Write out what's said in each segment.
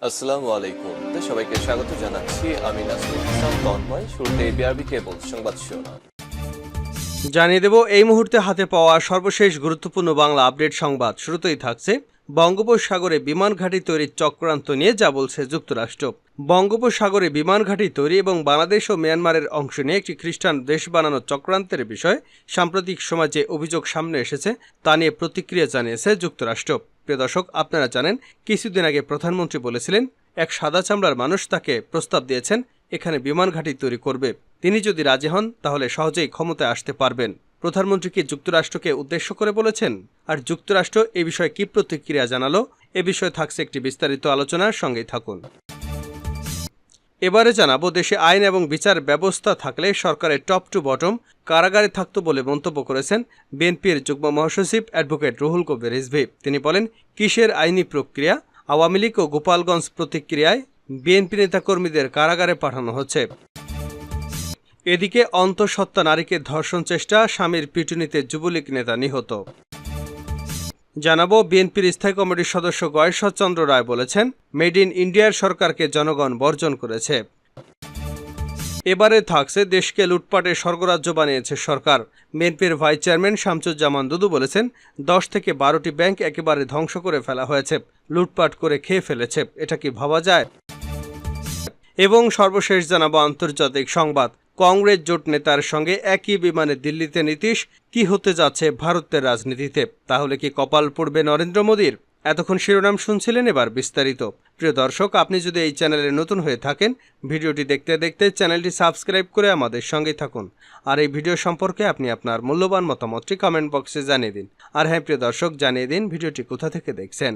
আসসালামু আলাইকুম। সবাইকে স্বাগত জানাচ্ছি। আমি নাসরুল ইসলাম তন্ময়। শুরুতে বিআরবি কেবল সংবাদ শিরোনাম জানিয়ে দেব এই মুহূর্তে হাতে পাওয়া সর্বশেষ গুরুত্বপূর্ণ বাংলা আপডেট সংবাদ। শুরুতেই থাকছে বঙ্গোপসাগরে বিমান ঘাঁটি তৈরির চক্রান্ত নিয়ে যা বলছে যুক্তরাষ্ট্র। বঙ্গোপসাগরে বিমান ঘাঁটি তৈরি এবং বাংলাদেশ ও মিয়ানমারের অংশ নিয়ে একটি খ্রিস্টান দেশ বানানোর চক্রান্তের বিষয়ে সাম্প্রতিক সময় যে অভিযোগ সামনে এসেছে তা নিয়ে প্রতিক্রিয়া জানিয়েছে যুক্তরাষ্ট্র। প্রিয় দর্শক, আপনারা জানেন কিছুদিন আগে প্রধানমন্ত্রী বলেছিলেন এক সাদা চামড়ার মানুষ তাকে প্রস্তাব দিয়েছেন এখানে বিমান ঘাঁটি তৈরি করবে। তিনি যদি রাজি হন তাহলে সহজেই ক্ষমতায় আসতে পারবেন। প্রধানমন্ত্রী কি যুক্তরাষ্ট্রকে উদ্দেশ্য করে বলেছেন? আর যুক্তরাষ্ট্র এ বিষয়ে কি প্রতিক্রিয়া জানালো? এ বিষয়ে থাকছে একটি বিস্তারিত আলোচনার সঙ্গেই থাকুন। এবারে জানাবো দেশে আইন এবং বিচার ব্যবস্থা থাকলে সরকারের টপ টু বটম কারাগারে থাকত বলে মন্তব্য করেছেন বিএনপির যুগ্ম মহাসচিব অ্যাডভোকেট রুহুল কবির রিজভী। তিনি বলেন, কিসের আইনি প্রক্রিয়া? আওয়ামী লীগ ও গোপালগঞ্জ প্রতিক্রিয়ায় বিএনপি নেতাকর্মীদের কারাগারে পাঠানো হচ্ছে। এদিকে অন্তঃসত্ত্বা নারীকে ধর্ষণ চেষ্টা, স্বামীর পিটুনিতে যুবলীগ নেতা নিহত। জানাবো বিএনপির স্থায়ী কমিটির সদস্য গয়েশ্বরচন্দ্র রায় বলেছেন, মেড ইন ইন্ডিয়ার সরকারকে জনগণ বর্জন করেছে। এবারে থাকছে দেশকে লুটপাটের স্বর্গরাজ্য বানিয়েছে সরকার। বিএনপির ভাইস চেয়ারম্যান শামসুজ্জামান দুদু বলেছেন, 10 থেকে 12টি ব্যাংক একেবারে ধ্বংস করে ফেলা হয়েছে, লুটপাট করে খেয়ে ফেলেছে। এটা কি ভাবা যায়? এবং সর্বশেষ জানাবো আন্তর্জাতিক সংবাদ। কংগ্রেস জোট নেতার সঙ্গে একই বিমানে দিল্লিতে নীতীশ, কি হতে যাচ্ছে ভারতের রাজনীতিতে? তাহলে কি কপাল পড়বে নরেন্দ্র মোদীর? এতক্ষণ শিরোনাম শুনছিলেন, এবার বিস্তারিত। প্রিয় দর্শক, আপনি যদি এই চ্যানেলে নতুন হয়ে থাকেন, ভিডিওটি দেখতে দেখতে চ্যানেলটি সাবস্ক্রাইব করে আমাদের সঙ্গেই থাকুন। আর এই ভিডিও সম্পর্কে আপনি আপনার মূল্যবান মতামতটি কমেন্ট বক্সে জানিয়ে দিন। আর হ্যাঁ প্রিয় দর্শক, জানিয়ে দিন ভিডিওটি কোথা থেকে দেখছেন।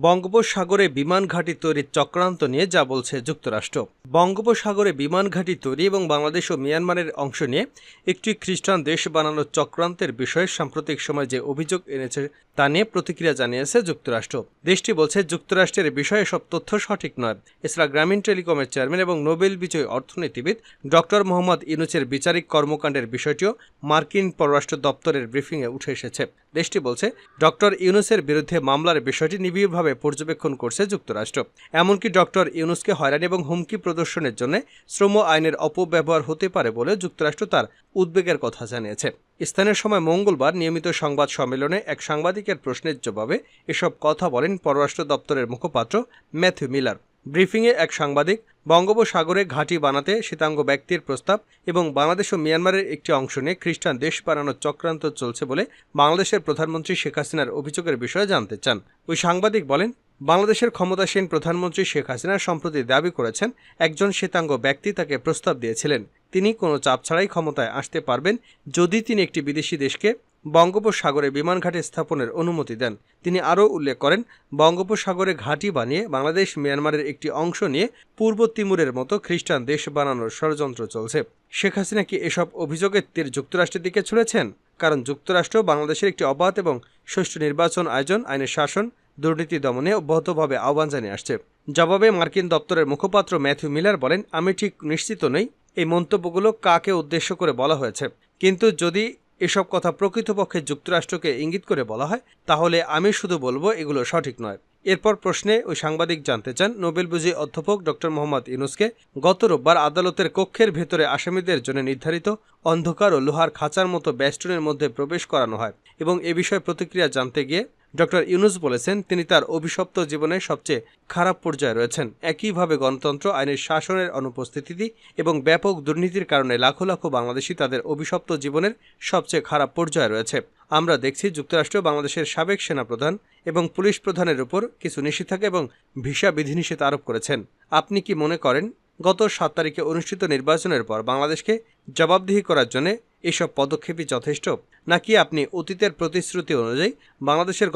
বঙ্গোপসাগরে বিমান ঘাঁটি তৈরির চক্রান্ত নিয়ে যা বলছে যুক্তরাষ্ট্র। বঙ্গোপসাগরে বিমান ঘাঁটি তৈরি এবং বাংলাদেশ ও মিয়ানমারের অংশ নিয়ে একটি খ্রিস্টান দেশ বানানোর চক্রান্তের বিষয়ে সাম্প্রতিক সময় যে অভিযোগ এনেছে তা নিয়ে প্রতিক্রিয়া জানিয়েছে যুক্তরাষ্ট্র। দেশটি বলছে, যুক্তরাষ্ট্রের বিষয়ে সব তথ্য সঠিক নয়। এছাড়া গ্রামীণ টেলিকমের চেয়ারম্যান এবং নোবেল বিজয়ী অর্থনীতিবিদ ডক্টর মোহাম্মদ ইউনূসের বিচারিক কর্মকাণ্ডের বিষয়টিও মার্কিন পররাষ্ট্র দপ্তরের ব্রিফিংয়ে উঠে এসেছে। দেশটি বলছে, ডক্টর ইউনূসের বিরুদ্ধে মামলার বিষয়টি নিবিড়ভাবে পর্যবেক্ষণ করছে যুক্তরাষ্ট্র। এমনকি ডক্টর ইউনূসকে হয়রানি এবং হুমকি প্রদর্শনের জন্য শ্রম আইনের অপব্যবহার হতে পারে বলে যুক্তরাষ্ট্র তার উদ্বেগের কথা জানিয়েছে। স্থানীয় সময় মঙ্গলবার নিয়মিত সংবাদ সম্মেলনে এক সাংবাদিকের প্রশ্নের জবাবে এসব কথা বলেন পররাষ্ট্র দপ্তরের মুখপাত্র ম্যাথিউ মিলার। ব্রিফিংয়ে এক সাংবাদিক বঙ্গোপসাগরে ঘাঁটি বানাতে শ্বেতাঙ্গ ব্যক্তির প্রস্তাব এবং বাংলাদেশ ও মিয়ানমারের একটি অংশ নিয়ে খ্রিস্টান দেশ বানানোর চক্রান্ত চলছে বলে বাংলাদেশের প্রধানমন্ত্রী শেখ হাসিনার অভিযোগের বিষয়ে জানতে চান। ওই সাংবাদিক বলেন, বাংলাদেশের ক্ষমতাসীন প্রধানমন্ত্রী শেখ হাসিনা সম্প্রতি দাবি করেছেন একজন শ্বেতাঙ্গ ব্যক্তি তাকে প্রস্তাব দিয়েছিলেন তিনি কোনো চাপ ছাড়াই ক্ষমতায় আসতে পারবেন যদি তিনি একটি বিদেশি দেশকে বঙ্গোপসাগরে বিমান ঘাঁটি স্থাপনের অনুমতি দেন। তিনি আরও উল্লেখ করেন, বঙ্গোপসাগরে ঘাঁটি বানিয়ে বাংলাদেশ মিয়ানমারের একটি অংশ নিয়ে পূর্ব তিমুরের মতো খ্রিস্টান দেশ বানানোর ষড়যন্ত্র চলছে। শেখ হাসিনা কি এসব অভিযোগের তীর যুক্তরাষ্ট্রের দিকে ছুঁড়েছেন? কারণ যুক্তরাষ্ট্র বাংলাদেশের একটি অবাধ এবং সুষ্ঠু নির্বাচন আয়োজন, আইনের শাসন, দুর্নীতি দমনে অব্যাহতভাবে আহ্বান জানিয়ে আসছে। জবাবে মার্কিন দপ্তরের মুখপাত্র ম্যাথিউ মিলার বলেন, আমি ঠিক নিশ্চিত নই এই মন্তব্যগুলো কাকে উদ্দেশ্য করে বলা হয়েছে, কিন্তু যদি এসব কথা প্রকৃতপক্ষে যুক্তরাষ্ট্রকে ইঙ্গিত করে বলা হয় তাহলে আমি শুধু বলবো এগুলো সঠিক নয়। এরপর প্রশ্নে ওই সাংবাদিক জানতে চান, নোবেল বিজয়ী অধ্যাপক ডক্টর মোহাম্মদ ইউনূসকে গত রোববার আদালতের কক্ষের ভেতরে আসামিদের জন্য নির্ধারিত অন্ধকার ও লোহার খাঁচার মতো বেষ্টনের মধ্যে প্রবেশ করানো হয় এবং এ বিষয়ে প্রতিক্রিয়া জানতে গিয়ে ডক্টর ইউনূস বলেছেন, তিনি তার অভিশপ্ত জীবনের সবচেয়ে খারাপ পর্যায়ে রয়েছেন। একইভাবে গণতন্ত্র, আইনের শাসনের অনুপস্থিতি এবং ব্যাপক দুর্নীতির কারণে লাখো লাখো বাংলাদেশি তাদের অভিশপ্ত জীবনের সবচেয়ে খারাপ পর্যায়ে রয়েছে। আমরা দেখছি যুক্তরাষ্ট্র বাংলাদেশের সাবেক সেনাপ্রধান এবং পুলিশ প্রধানের উপর কিছু নিষেধাজ্ঞা এবং ভিসা বিধিনিষেধ আরোপ করেছেন। আপনি কি মনে করেন গত 7 তারিখে অনুষ্ঠিত নির্বাচনের পর বাংলাদেশকে জবাবদিহি করার জন্য এসব পদক্ষেপই যথেষ্ট, নাকি আপনি অতীতের প্রতিশ্রুতি অনুযায়ী বাংলাদেশের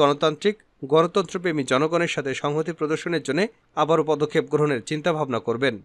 গণতন্ত্রপ্রেমী জনগণের সাথে সংহতি প্রদর্শনের জন্য আবারও পদক্ষেপ গ্রহণের চিন্তাভাবনা করবেন?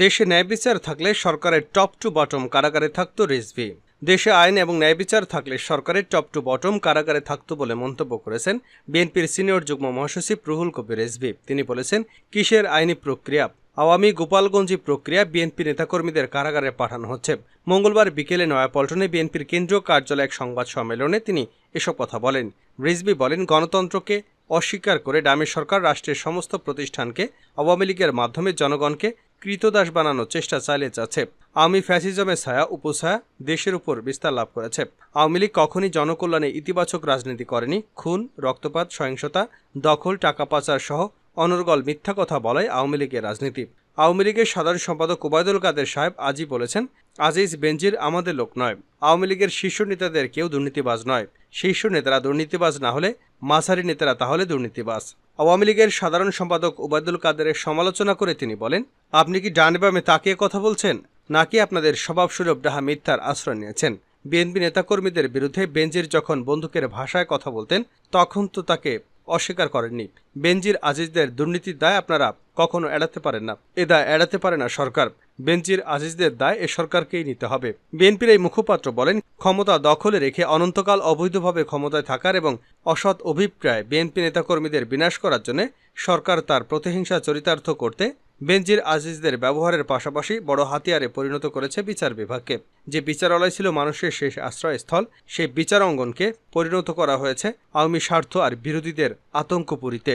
দেশে ন্যায় বিচার থাকলে সরকারের টপ টু বটম কারাগারে থাকত রিজভী। দেশে আইন এবং ন্যায় বিচার থাকলে সরকারের টপ টু বটম কারাগারে থাকত বলে মন্তব্য করেছেন বিএনপির সিনিয়র যুগ্ম মহাসচিব রুহুল কবির রিজভী। তিনি বলেছেন, কিসের আইনি প্রক্রিয়া? আওয়ামী গোপালগঞ্জি প্রক্রিয়া, বিএনপি নেতাকর্মীদের কারাগারে পাঠানো হচ্ছে। মঙ্গলবার বিকেলে নয়াপল্টনে বিএনপির কেন্দ্রীয় কার্যালয়ে এক সংবাদ সম্মেলনে তিনি এসব কথা বলেন। রিজভী বলেন, গণতন্ত্রকে অস্বীকার করে ডামি সরকার রাষ্ট্রের সমস্ত প্রতিষ্ঠানকে আওয়ামী লীগের মাধ্যমে জনগণকে কৃতদাস বানানোর চেষ্টা চালিয়ে যাচ্ছে। আওয়ামী ফ্যাসিজমের ছায়া উপছায়া দেশের উপর বিস্তার লাভ করেছে। আওয়ামী লীগ কখনই জনকল্যাণে ইতিবাচক রাজনীতি করেনি। খুন, রক্তপাত, সহিংসতা, দখল, টাকা পাচার সহ অনর্গল মিথ্যা কথা বলাই আওয়ামী লীগের রাজনীতি। আওয়ামী লীগের সাধারণ সম্পাদক ওবায়দুল কাদের সাহেব আজই বলেছেন, আজিজ বেনজির আমাদের লোক নয়। আওয়ামী লীগের শীর্ষ নেতাদের কেউ দুর্নীতিবাজ নয়। শীর্ষ নেতারা দুর্নীতিবাজ না হলে মাঝারি নেতারা তাহলে দুর্নীতিবাজ। আওয়ামী লীগের সাধারণ সম্পাদক ওবায়দুল কাদেরের সমালোচনা করে তিনি বলেন, আপনি কি ডানে বামে তাকিয়ে কথা বলছেন, নাকি আপনাদের স্বভাবসুলভ ডাহা মিথ্যার আশ্রয় নিয়েছেন? বিএনপি নেতাকর্মীদের বিরুদ্ধে বেনজির যখন বন্দুকের ভাষায় কথা বলতেন তখন তো তাকে অস্বীকার করেননি। বেনজির আজিজদের দুর্নীতির দায় আপনারা কখনো এড়াতে পারেন না। এ দায় এড়াতে পারে না সরকার। বেনজির আজিজদের দায় এ সরকারকেই নিতে হবে। বিএনপির এই মুখপাত্র বলেন, ক্ষমতা দখলে রেখে অনন্তকাল অবৈধভাবে ক্ষমতায় থাকার এবং অসৎ অভিপ্রায় বিএনপি নেতাকর্মীদের বিনাশ করার জন্য সরকার তার প্রতিহিংসা চরিতার্থ করতে বেনজির আজিজদের ব্যবহারের পাশাপাশি বড় হাতিয়ারে পরিণত করেছে বিচার বিভাগকে। যে বিচারালয় ছিল মানুষের শেষ আশ্রয়স্থল, সেই বিচার অঙ্গনকে পরিণত করা হয়েছে আওয়ামী স্বার্থ আর বিরোধীদের আতঙ্কপুরীতে।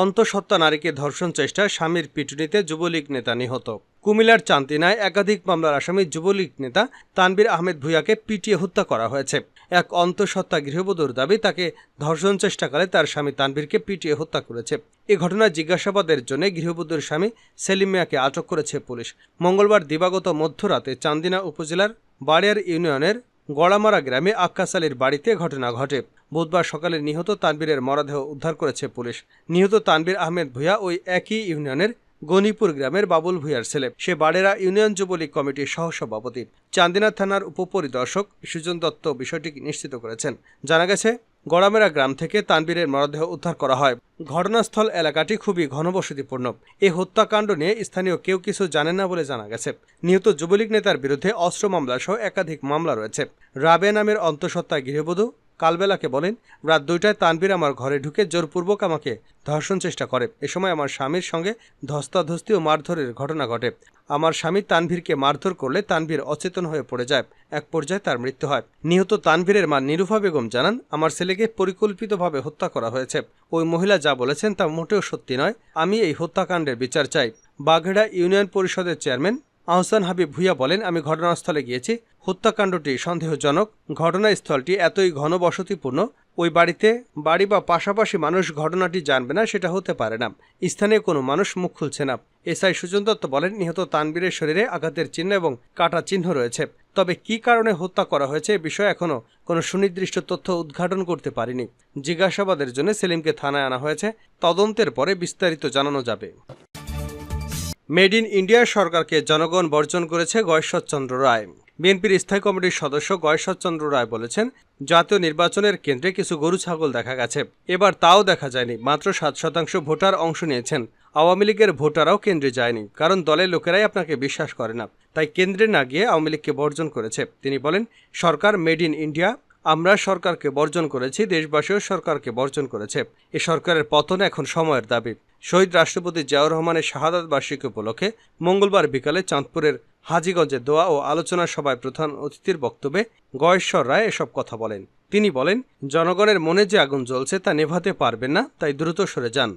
অন্তঃসত্ত্বা নারীকে ধর্ষণ চেষ্টায় স্বামীর পিটুনিতে যুবলীগ নেতা নিহত। কুমিল্লার চান্দিনায় একাধিক মামলার আসামি যুবলীগ নেতা তানভীর আহমেদ ভূঁইয়াকে পিটিয়ে হত্যা করা হয়েছে। এক অন্তঃসত্ত্বা গৃহবধূর দাবি, তাকে ধর্ষণ চেষ্টাকালে তার স্বামী তানভীরকে পিটিয়ে হত্যা করেছে। এ ঘটনায় জিজ্ঞাসাবাদের জন্য গৃহবধূর স্বামী সেলিম মিয়াকে আটক করেছে পুলিশ। মঙ্গলবার দিবাগত মধ্যরাতে চান্দিনা উপজেলার বাড়িয়ার ইউনিয়নের গড়ামারা গ্রামে আক্কাস আলীর বাড়িতে ঘটনা ঘটে। বুধবার সকালে নিহত তানভীরের মরদেহ উদ্ধার করেছে পুলিশ। নিহত তানভীর আহমেদ ভূঁইয়া ওই একই ইউনিয়নের গনিপুর গ্রামের বাবুল ভূঁইয়ার ছেলে। সে বাড়েরা ইউনিয়ন যুবলীগ কমিটির সহসভাপতি। চান্দিনা থানার উপপরিদর্শক সুজন দত্ত বিষয়টি নিশ্চিত করেছেন। জানা গেছে, গড়ামেরা গ্রাম থেকে তানভীরের মরদেহ উদ্ধার করা হয়। ঘটনাস্থল এলাকাটি খুবই ঘনবসতিপূর্ণ। এই হত্যাকাণ্ড নিয়ে স্থানীয় কেউ কিছু জানেন না বলে জানা গেছে। নিহত যুবলীগ নেতার বিরুদ্ধে অস্ত্র মামলা সহ একাধিক মামলা রয়েছে। রাবে নামের অন্তঃসত্ত্বা গৃহবধূ কালবেলাকে বলেন, রাত 2টায় তানভীর আমার ঘরে ঢুকে জোরপূর্বক আমাকে ধর্ষণ চেষ্টা করে। এ সময় আমার স্বামীর সঙ্গে ধস্তাধস্তি ও মারধরের ঘটনা ঘটে। আমার স্বামী তানভীরকে মারধর করলে তানভীর অচেতন হয়ে পড়ে যায়। এক পর্যায়ে তার মৃত্যু হয়। নিহত তানভীরের মা নিরুফা বেগম জানান, আমার ছেলেকে পরিকল্পিতভাবে হত্যা করা হয়েছে। ওই মহিলা যা বলেছেন তা মোটেও সত্যি নয়। আমি এই হত্যাকাণ্ডের বিচার চাই। বাঘেড়া ইউনিয়ন পরিষদের চেয়ারম্যান আহসান হাবিব ভূঁইয়া বলেন, আমি ঘটনাস্থলে গিয়েছি। হত্যাকাণ্ডটি সন্দেহজনক। ঘটনাস্থলটি এতই ঘনবসতিপূর্ণ, ওই বাড়িতে বাড়ি বা পাশাপাশি মানুষ ঘটনাটি জানবে না, সেটা হতে পারে না। স্থানীয় কোনো মানুষ মুখ খুলছে না। এসআই সুজন দত্ত বলেন, নিহত তানভীরের শরীরে আঘাতের চিহ্ন এবং কাটা চিহ্ন রয়েছে। তবে কী কারণে হত্যা করা হয়েছে এ বিষয়ে এখনও কোনো সুনির্দিষ্ট তথ্য উদ্ঘাটন করতে পারেনি। জিজ্ঞাসাবাদের জন্য সেলিমকে থানায় আনা হয়েছে। তদন্তের পরে বিস্তারিত জানানো যাবে। মেড ইন ইন্ডিয়া সরকারকে জনগণ বর্জন করেছে গয়েশ্বরচন্দ্র রায়। বিএনপির স্থায়ী কমিটির সদস্য গয়েশ্বরচন্দ্র রায় বলেছেন, জাতীয় নির্বাচনের কেন্দ্রে কিছু গরু ছাগল দেখা গেছে। এবার তাও দেখা যায়নি। মাত্র 7% ভোটার অংশ নিয়েছেন। আওয়ামী লীগের ভোটাররাও কেন্দ্রে যায়নি, কারণ দলের লোকেরাই আপনাকে বিশ্বাস করে না। তাই কেন্দ্রে না গিয়ে আওয়ামী লীগকে বর্জন করেছে। তিনি বলেন, সরকার মেড ইন ইন্ডিয়া, আমরা সরকারকে বর্জন করেছি, দেশবাসীও সরকারকে বর্জন করেছে। এ সরকারের পতন এখন সময়ের দাবি। শহীদ রাষ্ট্রপতি জিয়াউর রহমানের শাহাদাত বার্ষিকী উপলক্ষে মঙ্গলবার বিকালে চাঁদপুরের হাজীগঞ্জে দোয়া ও আলোচনা সভায় প্রধান অতিথির বক্তব্যে গয়েশ্বর রায় এসব কথা বলেন। তিনি বলেন, জনগণের মনে যে আগুন জ্বলছে তা নেভাতে পারবেন না, তাই দ্রুত সরে যান।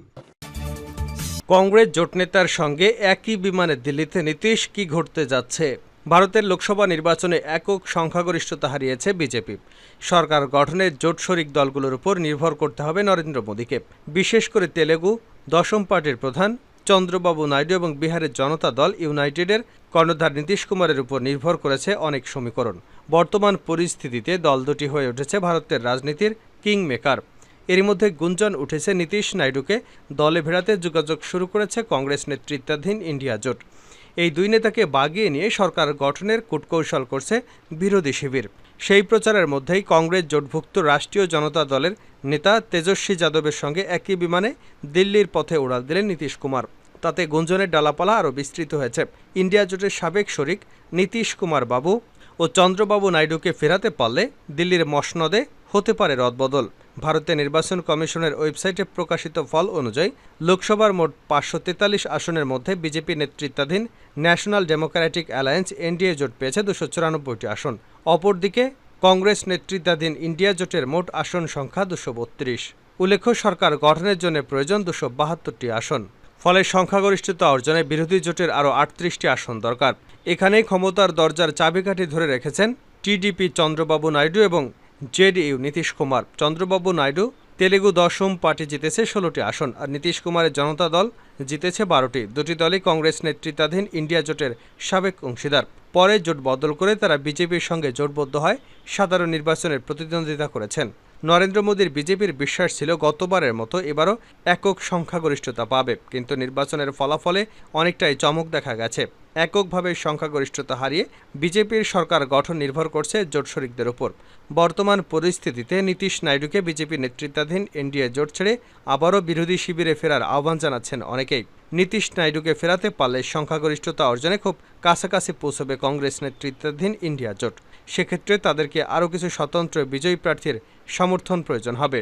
কংগ্রেস জোট নেতার সঙ্গে একই বিমানে দিল্লিতে নীতীশ, কি ঘটতে যাচ্ছে? ভারতের লোকসভা নির্বাচনে একক সংখ্যাগরিষ্ঠতা হারিয়েছে বিজেপি। সরকার গঠনের জোট শরিক দলগুলোর উপর নির্ভর করতে হবে নরেন্দ্র মোদীকে। বিশেষ করে তেলেগু দশম পার্টির প্রধান চন্দ্রবাবু নাইডু এবং বিহারের জনতা দল ইউনাইটেডের কর্ণধার নীতীশ কুমারের উপর নির্ভর করেছে অনেক সমীকরণ। বর্তমান পরিস্থিতিতে দল দুটি হয়ে উঠেছে ভারতের রাজনীতির কিং মেকার। এরই মধ্যে গুঞ্জন উঠেছে নীতীশ নাইডুকে দলে ভেড়াতে যোগাযোগ শুরু করেছে কংগ্রেস নেতৃত্বাধীন ইন্ডিয়া জোট। এই দুই নেতাকে বাগিয়ে নিয়ে সরকার গঠনের কূটকৌশল করছে বিরোধী শিবির। সেই প্রচারের মধ্যেই কংগ্রেস জোটভুক্ত রাষ্ট্রীয় জনতা দলের নেতা তেজস্বী যাদবের সঙ্গে একই বিমানে দিল্লির পথে উড়াল দিলেন নীতীশ কুমার। তাতে গুঞ্জনের ডালাপালা আরও বিস্তৃত হয়েছে। ইন্ডিয়া জোটের সাবেক শরিক নীতীশ কুমার বাবু ও চন্দ্রবাবু নাইডুকে ফেরাতে পারলে দিল্লির মসনদে হতে পারে রদবদল। ভারতের নির্বাচন কমিশনের ওয়েবসাইটে প্রকাশিত ফল অনুযায়ী লোকসভার মোট 543 আসনের মধ্যে বিজেপি নেতৃত্বাধীন ন্যাশনাল ডেমোক্রেটিক অ্যালায়েন্স এনডিএ জোট পেয়েছে 294টি আসন। অপরদিকে কংগ্রেস নেতৃত্বাধীন ইন্ডিয়া জোটের মোট আসন সংখ্যা 232। উল্লেখ্য, সরকার গঠনের জন্য প্রয়োজন 272টি আসন। ফলে সংখ্যাগরিষ্ঠতা অর্জনে বিরোধী জোটের আরও 38টি আসন দরকার। এখানেই ক্ষমতার দরজার চাবিকাঠি ধরে রেখেছেন টিডিপি চন্দ্রবাবু নাইডু এবং জেডিইউ নীতিশ কুমার। চন্দ্রবাবু নাইডু তেলেগু দশম পার্টি জিতেছে 16টি আসন, আর নীতিশ কুমারের জনতা দল জিতেছে 12টি। দুটি দলই কংগ্রেস নেতৃত্বাধীন ইন্ডিয়া জোটের সাবেক অংশীদার। পরে জোট বদল করে তারা বিজেপির সঙ্গে জোটবদ্ধ হয় সাধারণ নির্বাচনের প্রতিদ্বন্দ্বিতা করেছেন। নরেন্দ্র মোদীর বিজেপির বিশ্বাস ছিল গতবারের মতো এবারও একক সংখ্যাগরিষ্ঠতা পাবে, কিন্তু নির্বাচনের ফলাফলে অনেকটাই চমক দেখা গেছে। এককভাবে সংখ্যাগরিষ্ঠতা হারিয়ে বিজেপির সরকার গঠন নির্ভর করছে জোট শরিকদের উপর। বর্তমান পরিস্থিতিতে নীতিশ নাইডুকে বিজেপি নেতৃত্বাধীন এনডিএ জোট ছেড়ে আবারও বিরোধী শিবিরে ফেরার আহ্বান জানাচ্ছেন অনেকেই। নীতিশ নাইডুকে ফেরাতে পারলে সংখ্যাগরিষ্ঠতা অর্জনে খুব কাছাকাছি পৌঁছবে কংগ্রেস নেতৃত্বাধীন ইন্ডিয়া জোট। সেক্ষেত্রে তাদেরকে আরও কিছু স্বতন্ত্র বিজয়ী প্রার্থীর সমর্থন প্রয়োজন হবে।